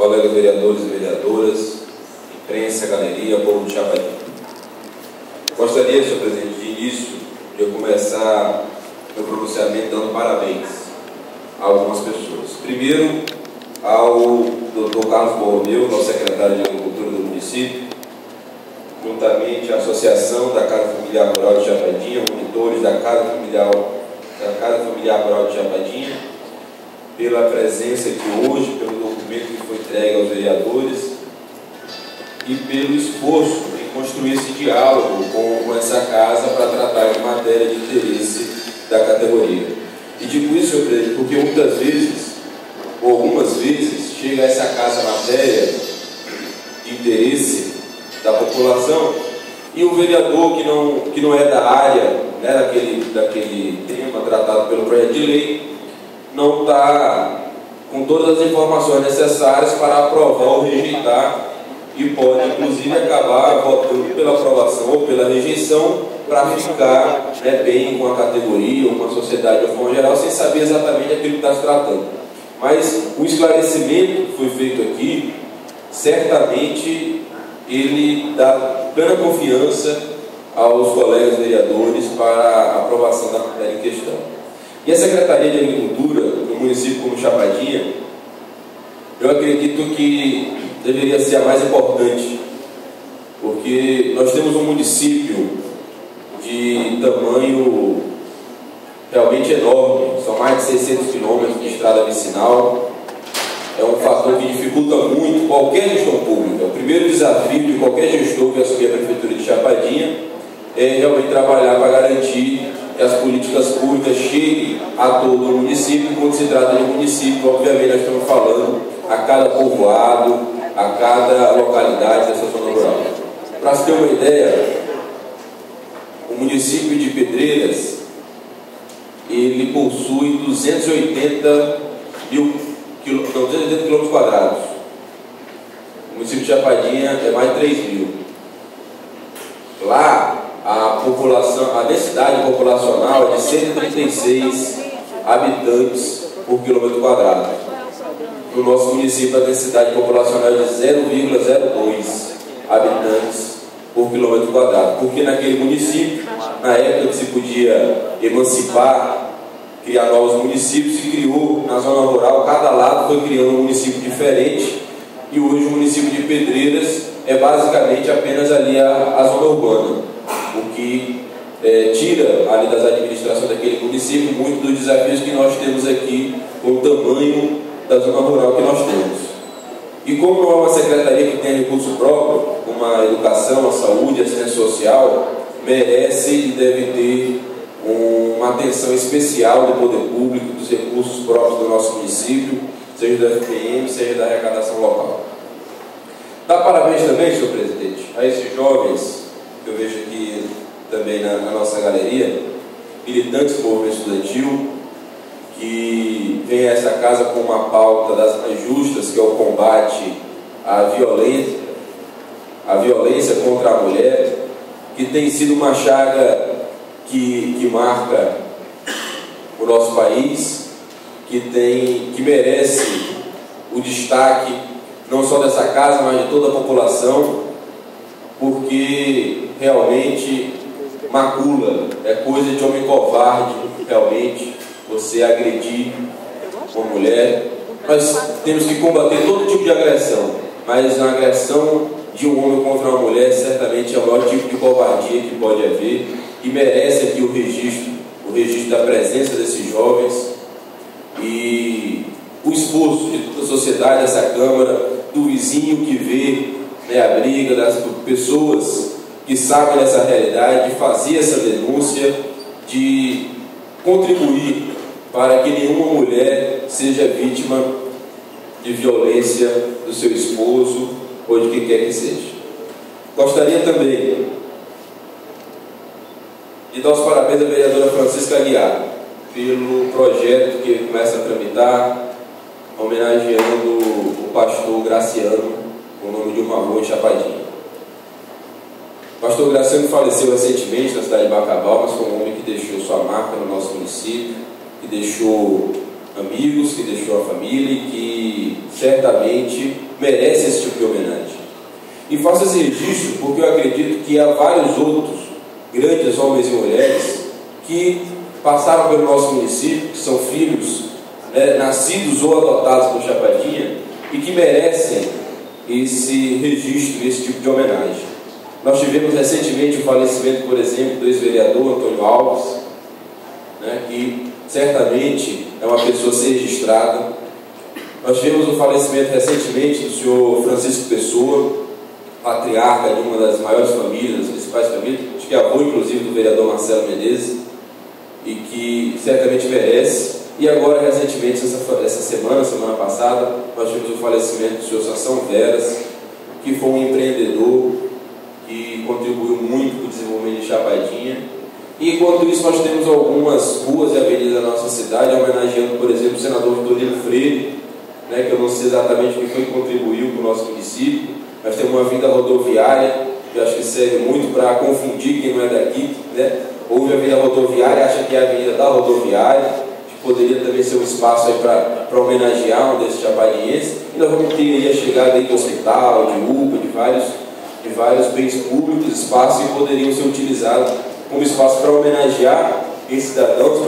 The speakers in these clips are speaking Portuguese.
colegas vereadores e vereadoras, imprensa, galeria, povo de Chapadinha. Gostaria, senhor presidente, de início, de eu começar meu pronunciamento dando parabéns a algumas pessoas. Primeiro, ao Dr. Carlos Borromeu, nosso secretário de Agricultura do município, juntamente à Associação da Casa Familiar Rural de Chapadinha, monitores da Casa Familiar Rural de Chapadinha, pela presença aqui hoje, pelo documento que foi entregue aos vereadores e pelo esforço em construir esse diálogo com essa casa para tratar de matéria de interesse da categoria. E digo isso, senhor presidente, porque muitas vezes, ou algumas vezes, chega a essa casa matéria de interesse da população e o vereador que não é da área, né, daquele tema tratado pelo projeto de lei, não está com todas as informações necessárias para aprovar ou rejeitar e pode, inclusive, acabar votando pela aprovação ou pela rejeição para ficar, né, bem com a categoria ou com a sociedade de forma geral, sem saber exatamente aquilo que está se tratando. Mas o esclarecimento que foi feito aqui, certamente, ele dá plena confiança aos colegas vereadores para a aprovação da matéria em questão. E a Secretaria de Agricultura, no município como Chapadinha, eu acredito que deveria ser a mais importante, porque nós temos um município de tamanho realmente enorme, são mais de 600 quilômetros de estrada vicinal, é um fator que dificulta muito qualquer gestão pública. O primeiro desafio de qualquer gestor que assumir a Prefeitura de Chapadinha é realmente trabalhar para garantir que as políticas públicas cheguem a todo o município. Quando se trata de município, obviamente nós estamos falando a cada povoado, a cada localidade dessa zona rural. Para se ter uma ideia, o município de Pedreiras, ele possui 280 quilômetros quadrados. O município de Chapadinha é mais de 3 mil. Lá, a densidade populacional é de 136 habitantes por quilômetro quadrado. No nosso município, a densidade populacional é de 0,02 habitantes por quilômetro quadrado. Porque naquele município, na época que se podia emancipar, criar novos municípios, se criou na zona rural, cada lado foi criando um município diferente, e hoje o município de Pedreiras é basicamente apenas ali a zona urbana, o que tira ali das administrações daquele município muito dos desafios que nós temos aqui com o tamanho da zona rural que nós temos. E como não é uma secretaria que tem recurso próprio, como a educação, a saúde, a assistência social, merece e deve ter uma atenção especial do poder público, dos recursos próprios do nosso município, seja da FPM, seja da arrecadação local. Dá parabéns também, senhor presidente, a esses jovens que eu vejo aqui também na nossa galeria, militantes do movimento estudantil, que vem a essa casa com uma pauta das mais justas, que é o combate à violência contra a mulher, que tem sido uma chaga que marca o nosso país, que merece o destaque não só dessa casa, mas de toda a população, porque realmente macula, é coisa de homem covarde, realmente, você agredir uma mulher. Nós temos que combater todo tipo de agressão, mas a agressão de um homem contra uma mulher certamente é o maior tipo de covardia que pode haver, e merece aqui o registro da presença desses jovens e o esforço de toda a sociedade, dessa Câmara, do vizinho que vê, né, a briga, das pessoas que sabem dessa realidade, de fazer essa denúncia, de contribuir para que nenhuma mulher seja vítima de violência do seu esposo ou de quem quer que seja. Gostaria também de dar os parabéns à vereadora Francisca Aguiar pelo projeto que começa a tramitar, homenageando o pastor Graciano, com o nome de uma rua em Chapadinha. O pastor Graciano faleceu recentemente na cidade de Bacabal, mas foi um homem que deixou sua marca no nosso município, que deixou amigos, que deixou a família e que certamente merece esse tipo de homenagem. E faço esse registro porque eu acredito que há vários outros grandes homens e mulheres que passaram pelo nosso município, que são filhos, nascidos ou adotados por Chapadinha e que merecem esse registro, esse tipo de homenagem. Nós tivemos recentemente o falecimento, por exemplo, do ex-vereador Antônio Alves, que certamente é uma pessoa a ser registrada. Nós tivemos o falecimento recentemente do senhor Francisco Pessoa, patriarca de uma das maiores famílias, das principais famílias, acho que é avô inclusive do vereador Marcelo Menezes, e que certamente merece. E agora, recentemente, essa semana passada, nós tivemos o falecimento do senhor Sansão Veras, que foi um empreendedor que contribuiu muito para o desenvolvimento de Chapadinha. E enquanto isso, nós temos algumas ruas e avenidas da nossa cidade, homenageando, por exemplo, o senador Vitorino Freire, que eu não sei exatamente o que foi que contribuiu para o nosso município. Nós temos uma avenida rodoviária, que eu acho que serve muito para confundir quem não é daqui, Houve a avenida rodoviária, acha que é a avenida da rodoviária, que poderia também ser um espaço aí para homenagear um desses chapadienses. E nós vamos ter aí a chegada aí de hospital, de UPA, de vários bens públicos, espaços que poderiam ser utilizados como espaço para homenagear esses cidadãos, que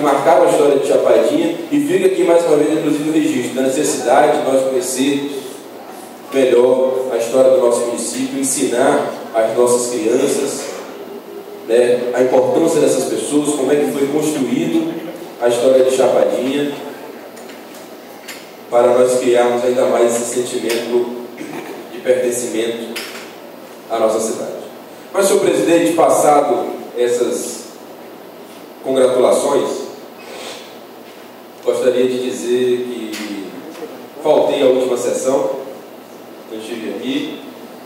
marcaram a história de Chapadinha. E fica aqui mais uma vez, inclusive, o registro da necessidade de nós conhecer melhor a história do nosso município, ensinar às nossas crianças a importância dessas pessoas, como é que foi construído a história de Chapadinha, para nós criarmos ainda mais esse sentimento de pertencimento à nossa cidade. Mas, senhor presidente, passado essas congratulações, gostaria de dizer que faltei à última sessão, eu estive aqui,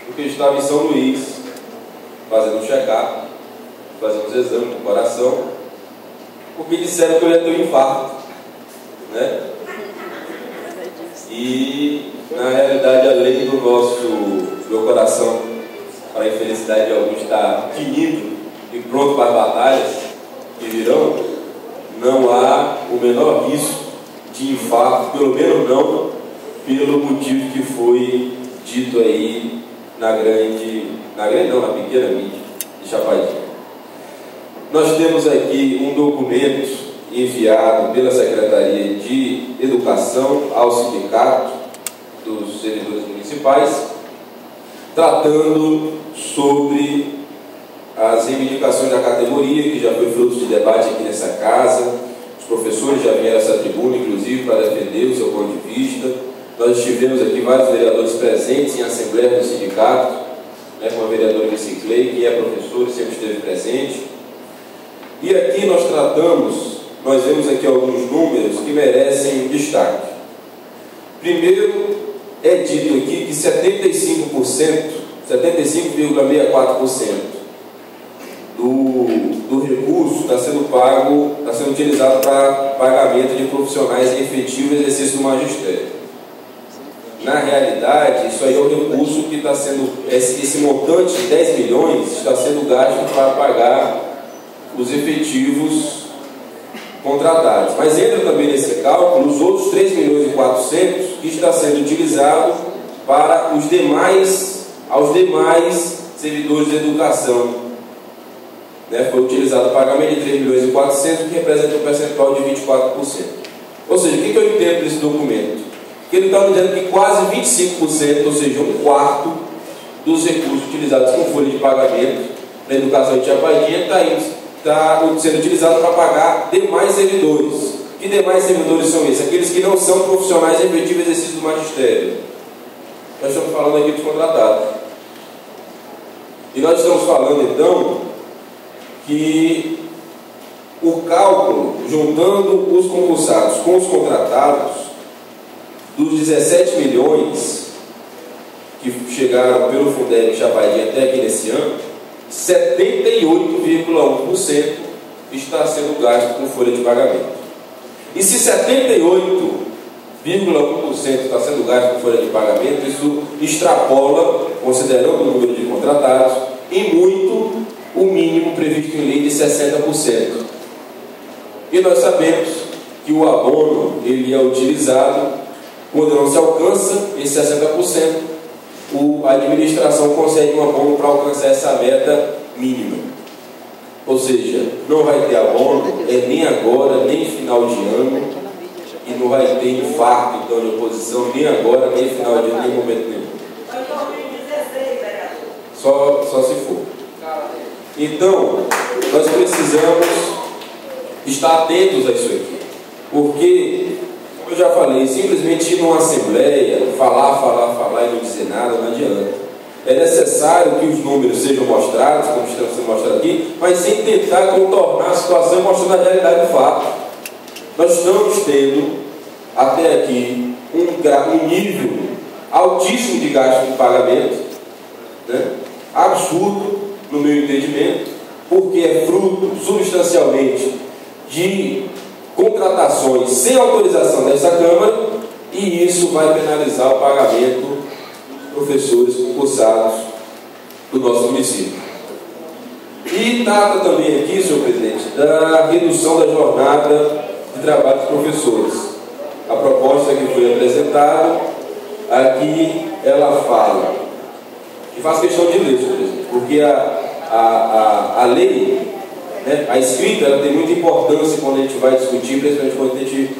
porque eu estava em São Luís, fazendo um check-up, fazendo os exames do coração, porque disseram que eu ia ter um infarto, E, na realidade, além do meu coração, para a infelicidade de alguns, estar tinindo e pronto para as batalhas que virão, não há o menor risco de infarto, pelo menos não pelo motivo que foi dito aí na pequena mídia de Chapadinha. Nós temos aqui um documento enviado pela Secretaria de Educação ao Sindicato dos Servidores Municipais, tratando sobre as reivindicações da categoria, que já foi fruto de debate aqui nessa casa. Os professores já vieram a essa tribuna, inclusive, para defender o seu ponto de vista. Nós tivemos aqui vários vereadores presentes em assembleia do sindicato, com a vereadora Viciclei, que é professora e sempre esteve presente. E aqui nós vemos aqui alguns números que merecem destaque. Primeiro, é dito aqui que 75,64% do recurso está sendo utilizado para pagamento de profissionais em efetivo exercício do magistério. Na realidade, isso aí é o recurso que está sendo, esse montante de 10 milhões está sendo gasto para pagar os efetivos contratados. Mas entra também nesse cálculo os outros 3 milhões e 400 que está sendo utilizado para aos demais servidores de educação. Foi utilizado o pagamento de 3 milhões e 400, que representa um percentual de 24%. Ou seja, o que eu entendo desse documento? Que ele está dizendo que quase 25%, ou seja, um quarto dos recursos utilizados com folha de pagamento na educação de Chapadinha está sendo utilizado para pagar demais servidores. Que demais servidores são esses? Aqueles que não são profissionais em efetivo exercício do magistério. Nós estamos falando aqui dos contratados. E nós estamos falando, então, que o cálculo, juntando os concursados com os contratados, dos 17 milhões que chegaram pelo Fundeb Chapadinha até aqui nesse ano, 78,1% está sendo gasto com folha de pagamento. E se 78,1% está sendo gasto com folha de pagamento, isso extrapola, considerando o número de contratados, em muito o mínimo previsto em lei de 60%. E nós sabemos que o abono ele é utilizado quando não se alcança esse 60%, a administração consegue um abono para alcançar essa meta mínima. Ou seja, não vai ter abono, nem agora, nem final de ano, e não vai ter infarto então de oposição, nem agora, nem final de ano, nem momento nenhum. Só se for. Então, nós precisamos estar atentos a isso aqui. Porque, como eu já falei, simplesmente ir numa assembleia, falar e não dizer nada, não adianta. É necessário que os números sejam mostrados, como estão sendo mostrados aqui, mas sem tentar contornar a situação e mostrando a realidade do fato. Nós estamos tendo, até aqui, um nível altíssimo de gasto de pagamento, né? Absurdo, no meu entendimento, porque é fruto, substancialmente, de contratações sem autorização dessa Câmara, e isso vai penalizar o pagamento professores concursados do nosso município. E trata também aqui, senhor presidente, da redução da jornada de trabalho dos professores. A proposta que foi apresentada, aqui ela fala, e faz questão de ler, senhor presidente, porque a lei, né, a escrita, ela tem muita importância quando a gente vai discutir, principalmente quando a gente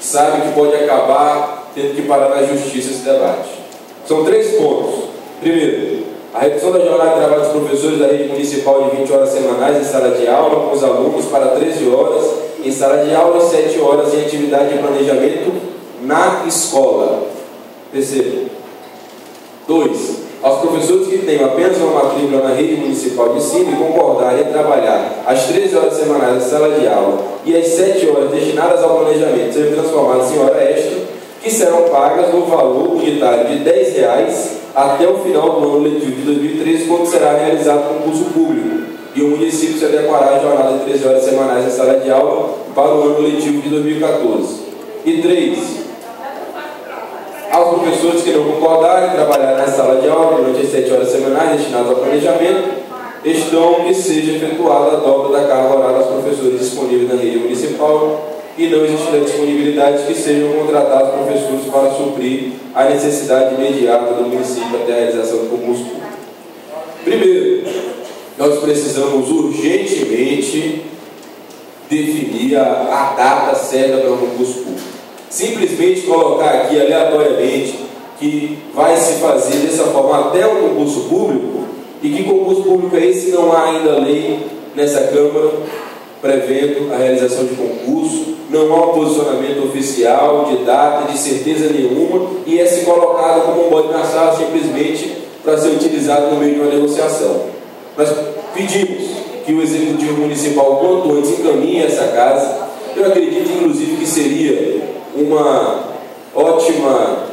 sabe que pode acabar tendo que parar na justiça esse debate. São 3 pontos. Primeiro, a redução da jornada de trabalho dos professores da rede municipal de 20 horas semanais em sala de aula com os alunos para 13 horas em sala de aula e 7 horas em atividade de planejamento na escola. Terceiro. 2. Aos professores que tenham apenas uma matrícula na rede municipal de ensino e concordarem em trabalhar as 13 horas semanais em sala de aula e as 7 horas destinadas ao planejamento serem transformadas em hora extra, que serão pagas no valor unitário de R$10 até o final do ano letivo de 2013, quando será realizado concurso público, e o município se adequará à jornada de 13 horas semanais em sala de aula para o ano letivo de 2014. E 3. Aos professores que não concordarem em trabalhar na sala de aula durante as 7 horas semanais destinadas ao planejamento, estão que seja efetuada a dobra da carga horária aos professores disponíveis na rede municipal, e não existirá disponibilidade que sejam contratados professores para suprir a necessidade imediata do município até a realização do concurso público. Primeiro, nós precisamos urgentemente definir a data certa para o concurso público. Simplesmente colocar aqui aleatoriamente que vai se fazer dessa forma até o concurso público, e que concurso público é esse? Não há ainda lei nessa Câmara prevendo a realização de concurso, não há um posicionamento oficial de data, de certeza nenhuma, e é se colocado como um bode na sala simplesmente para ser utilizado no meio de uma negociação. Nós pedimos que o Executivo Municipal quanto antes encaminhe essa casa. Eu acredito inclusive que seria uma ótima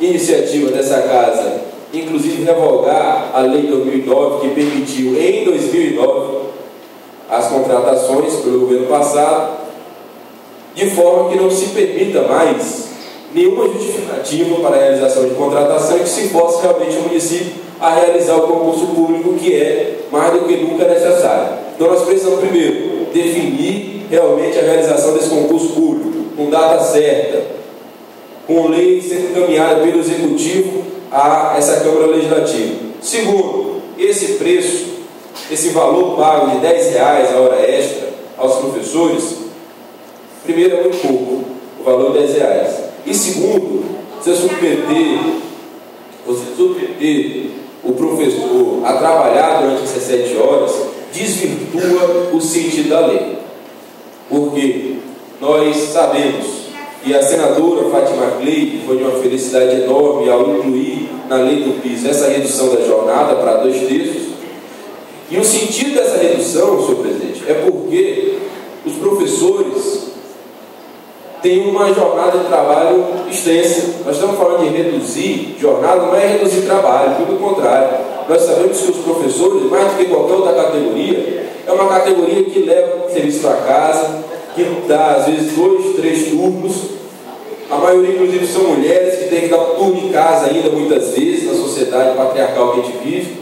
iniciativa dessa casa, inclusive revogar a Lei 2009, que permitiu em 2009 as contratações pelo governo passado, de forma que não se permita mais nenhuma justificativa para a realização de contratação, e que se force realmente o município a realizar o concurso público, que é mais do que nunca necessário. Então nós precisamos primeiro definir realmente a realização desse concurso público, com data certa, com lei sendo encaminhada pelo Executivo a essa Câmara Legislativa. Segundo, esse preço, esse valor pago de R$10 a hora extra aos professores, primeiro é muito pouco, o valor de R$10. E segundo, você submeter o professor a trabalhar durante essas 7 horas, desvirtua o sentido da lei. Porque nós sabemos, e a senadora Fátima Clay foi de uma felicidade enorme ao incluir na lei do PIS essa redução da jornada para 2/3, e o sentido dessa redução, senhor presidente, é porque os professores têm uma jornada de trabalho extensa. Nós estamos falando de reduzir jornada, não é reduzir trabalho, pelo contrário. Nós sabemos que os professores, mais do que qualquer outra categoria, é uma categoria que leva serviço para casa, que dá às vezes 2, 3 turnos. A maioria, inclusive, são mulheres que têm que dar um turno em casa ainda, muitas vezes, na sociedade patriarcal que a gente vive.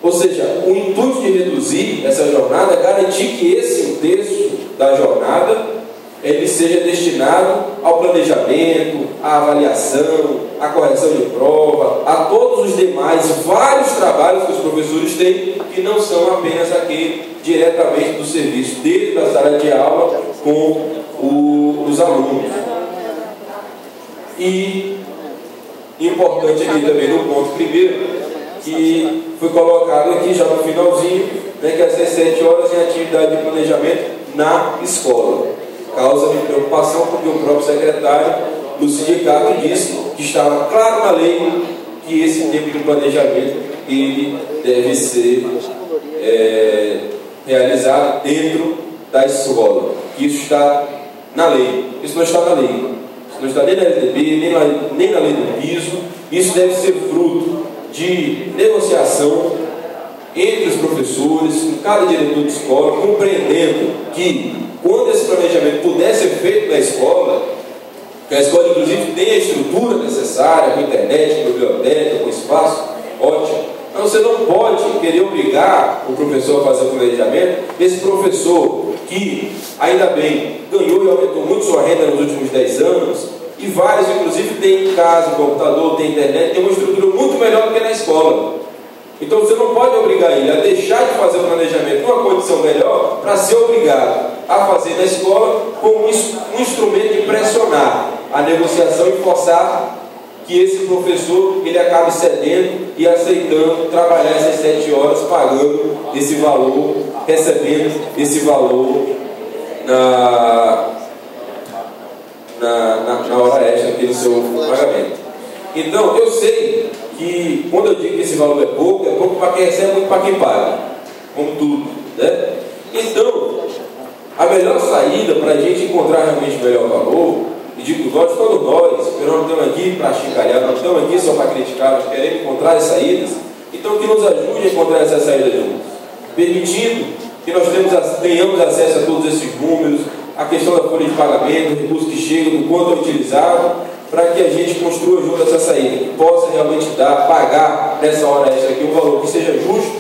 Ou seja, o intuito de reduzir essa jornada é garantir que esse 1/3 da jornada ele seja destinado ao planejamento, à avaliação, à correção de prova, a todos os demais vários trabalhos que os professores têm, que não são apenas aquele diretamente do serviço dentro da sala de aula com os alunos. E importante aqui também no ponto primeiro, que foi colocado aqui já no finalzinho, né, que às 17 horas em atividade de planejamento na escola. Causa-me preocupação porque o próprio secretário do sindicato disse que estava claro na lei que esse tempo de planejamento ele deve ser realizado dentro da escola. Isso está na lei. Isso não está na lei. Isso não está nem na LDB, nem na lei do piso. Isso deve ser fruto de negociação entre os professores, com cada diretor de escola, compreendendo que quando esse planejamento puder ser feito na escola, que a escola inclusive tem a estrutura necessária, com internet, com biblioteca, com espaço, ótimo. Mas você não pode querer obrigar o professor a fazer o planejamento. Esse professor que, ainda bem, ganhou e aumentou muito sua renda nos últimos 10 anos, e vários inclusive têm em casa, computador, tem internet, tem uma estrutura muito melhor do que na escola. Então você não pode obrigar ele a deixar de fazer o planejamento numa condição melhor para ser obrigado a fazer na escola como um instrumento de pressionar a negociação e forçar que esse professor ele acabe cedendo e aceitando trabalhar essas 7 horas, pagando esse valor, recebendo esse valor na hora extra aqui no seu pagamento. Então, eu sei que quando eu digo que esse valor é pouco para quem recebe, muito para quem paga, como tudo, né? Então, a melhor saída para a gente encontrar realmente o melhor valor, e digo todos nós, porque nós não estamos aqui para chincalhar, nós estamos aqui só para criticar, nós queremos encontrar as saídas, então que nos ajude a encontrar essas saídas juntos, permitindo que nós tenhamos acesso a todos esses números, a questão da folha de pagamento, o recurso que chega, do quanto é utilizado, para que a gente construa junto essa saída, que possa realmente pagar nessa hora extra aqui um valor que seja justo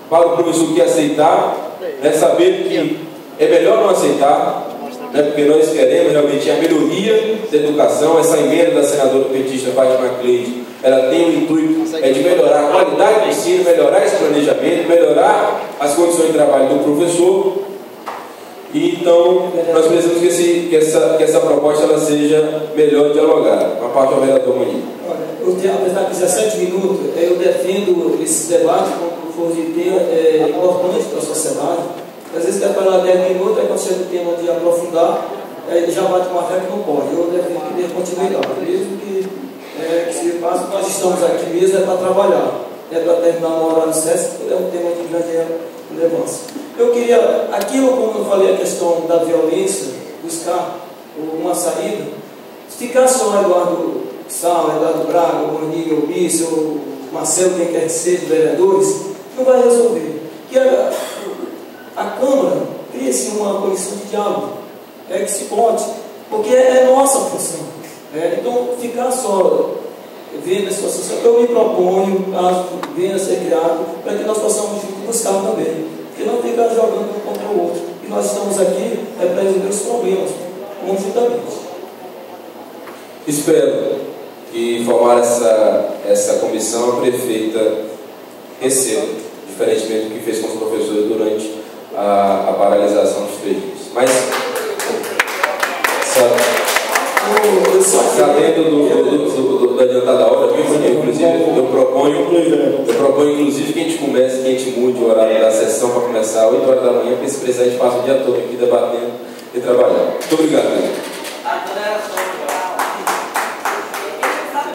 para o professor que aceitar, né, saber que é melhor não aceitar, né, porque nós queremos realmente a melhoria da educação. Essa emenda da senadora petista Fátima Cleide, ela tem o intuito de melhorar a qualidade do ensino, melhorar esse planejamento, melhorar as condições de trabalho do professor. E então, nós precisamos que essa proposta ela seja melhor dialogada. Uma parte ao vereador Maninho. Apesar de 17 minutos, eu defendo esse debate como for de tema importante para a sociedade. Às vezes quer falar 10 minutos, aí quando chega o tema de aprofundar, já bate uma fé que não pode. Eu defendo que dê continuidade. Mesmo que se passe, nós estamos aqui mesmo para trabalhar. É para terminar no horário certo, é um tema de grande relevância. Eu queria, aquilo como eu falei, a questão da violência, buscar uma saída. Se ficar só Eduardo Sal, Eduardo Braga, o Maninho, o Mício, o Marcelo, quem quer que seja, vereadores, não vai resolver. Que a Câmara cria-se uma comissão de diálogo, que se pode, porque é nossa função. Então, ficar só vendo essa situação, eu me proponho, caso venha a ser criado, para que nós possamos buscar também. Porque não ficar jogando um contra o outro. E nós estamos aqui para resolver os problemas conjuntamente. Espero que formar essa comissão a prefeita receba, diferentemente do que fez com os professores durante a paralisação dos 3 dias. Mas, sabendo do adiantado da hora, inclusive, eu proponho inclusive que a gente comece, que a gente mude o horário da sessão para começar às 8 horas da manhã, para esse presidente passe o dia todo aqui debatendo e trabalhando. Muito obrigado.